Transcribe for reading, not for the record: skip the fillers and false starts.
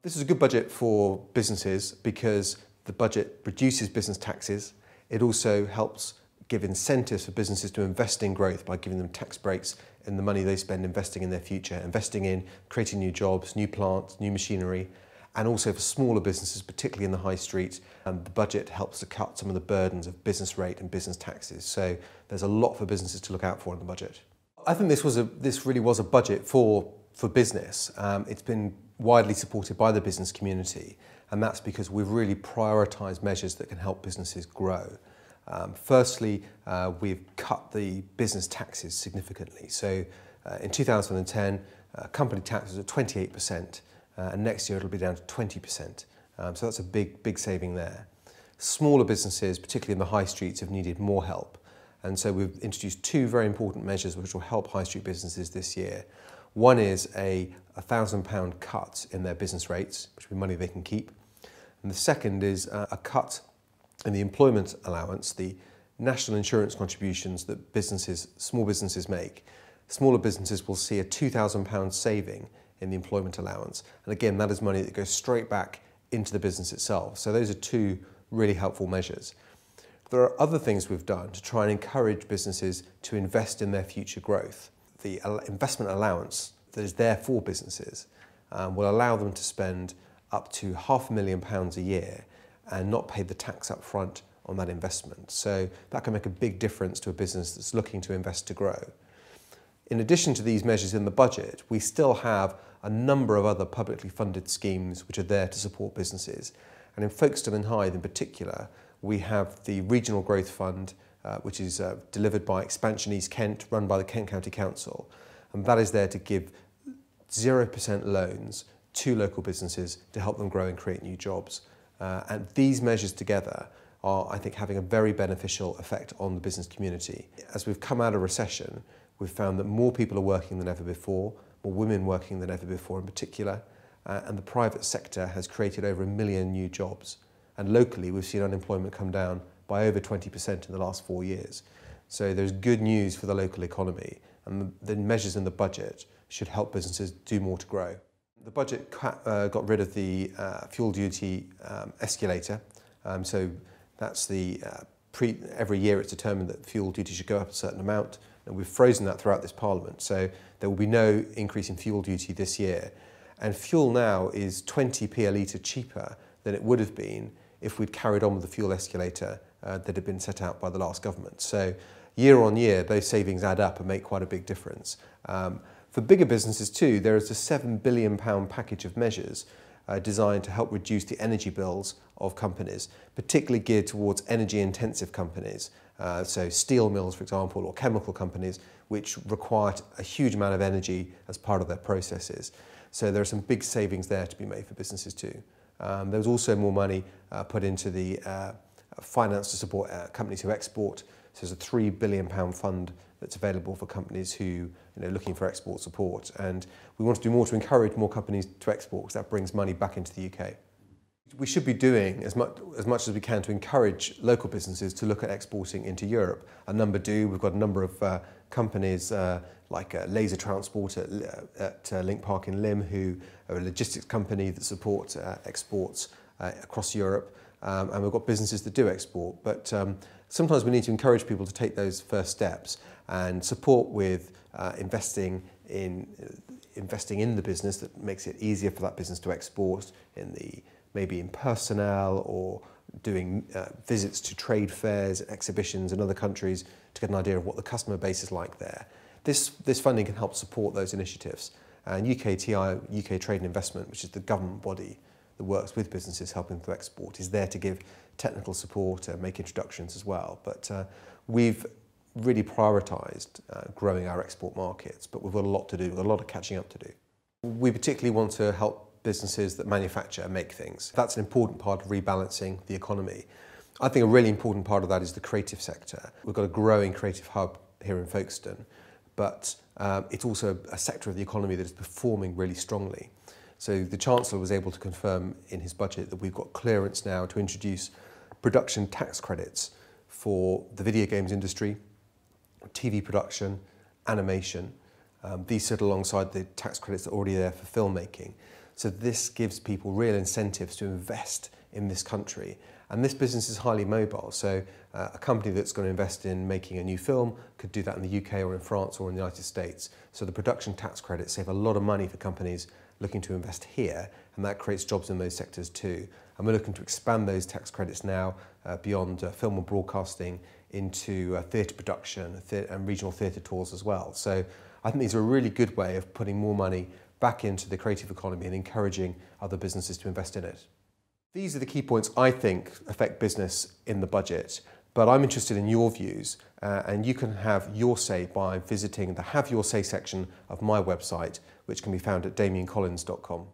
This is a good budget for businesses because the budget reduces business taxes. It also helps give incentives for businesses to invest in growth by giving them tax breaks in the money they spend investing in their future, investing in creating new jobs, new plants, new machinery, and also for smaller businesses, particularly in the high street. The budget helps to cut some of the burdens of business rate and business taxes. So there's a lot for businesses to look out for in the budget. I think this really was a budget for business. It's been widely supported by the business community, and that's because we've really prioritised measures that can help businesses grow. Firstly, we've cut the business taxes significantly. So in 2010, company tax was at 28%, and next year it'll be down to 20%. So that's a big saving there. Smaller businesses, particularly in the high streets, have needed more help. And so we've introduced two very important measures which will help high street businesses this year. One is a £1,000 cut in their business rates, which will be money they can keep. And the second is a cut in the Employment Allowance, the national insurance contributions that small businesses make. Smaller businesses will see a £2,000 saving in the Employment Allowance. And again, that is money that goes straight back into the business itself. So those are two really helpful measures. There are other things we've done to try and encourage businesses to invest in their future growth. The investment allowance that is there for businesses will allow them to spend up to £500,000 a year and not pay the tax up front on that investment. So that can make a big difference to a business that's looking to invest to grow. In addition to these measures in the budget, we still have a number of other publicly funded schemes which are there to support businesses. And in Folkestone and Hythe in particular, we have the Regional Growth Fund, which is delivered by Expansion East Kent, run by the Kent County Council. And that is there to give 0% loans to local businesses to help them grow and create new jobs. And these measures together are, I think, having a very beneficial effect on the business community. As we've come out of recession, we've found that more people are working than ever before, more women working than ever before in particular, and the private sector has created over 1 million new jobs. And locally, we've seen unemployment come down by over 20% in the last 4 years. So there's good news for the local economy, and the measures in the budget should help businesses do more to grow. The budget got rid of the fuel duty escalator. So that's every year it's determined that fuel duty should go up a certain amount, and we've frozen that throughout this Parliament. So there will be no increase in fuel duty this year. And fuel now is 20p a litre cheaper than it would have been if we'd carried on with the fuel escalator that had been set out by the last government. So year on year, those savings add up and make quite a big difference. For bigger businesses too, there is a £7 billion package of measures designed to help reduce the energy bills of companies, particularly geared towards energy-intensive companies, so steel mills, for example, or chemical companies, which require a huge amount of energy as part of their processes. So there are some big savings there to be made for businesses too. There was also more money put into the finance to support companies who export. So there's a £3 billion fund that's available for companies who are looking for export support. And we want to do more to encourage more companies to export, because that brings money back into the UK. We should be doing as much as we can to encourage local businesses to look at exporting into Europe. A number do. We've got a number of companies like Laser Transport at Link Park in Lim, who are a logistics company that supports exports across Europe. And we've got businesses that do export. But sometimes we need to encourage people to take those first steps and support with investing in the business that makes it easier for that business to export, maybe in personnel, or doing visits to trade fairs, exhibitions in other countries to get an idea of what the customer base is like there. This funding can help support those initiatives. And UKTI, UK Trade and Investment, which is the government body that works with businesses helping to export, is there to give technical support and make introductions as well. But we've really prioritised growing our export markets, but we've got a lot to do, we've got a lot of catching up to do. We particularly want to help businesses that manufacture and make things. That's an important part of rebalancing the economy. I think a really important part of that is the creative sector. We've got a growing creative hub here in Folkestone, but it's also a sector of the economy that is performing really strongly. So the Chancellor was able to confirm in his budget that we've got clearance now to introduce production tax credits for the video games industry, TV production, animation. These sit alongside the tax credits that are already there for filmmaking. So this gives people real incentives to invest in this country. And this business is highly mobile. So a company that's going to invest in making a new film could do that in the UK or in France or in the United States. So the production tax credits save a lot of money for companies looking to invest here, and that creates jobs in those sectors too. And we're looking to expand those tax credits now beyond film and broadcasting into theatre production and regional theatre tours as well. So I think these are a really good way of putting more money back into the creative economy and encouraging other businesses to invest in it. These are the key points I think affect business in the budget, but I'm interested in your views, and you can have your say by visiting the Have Your Say section of my website, which can be found at damiancollins.com.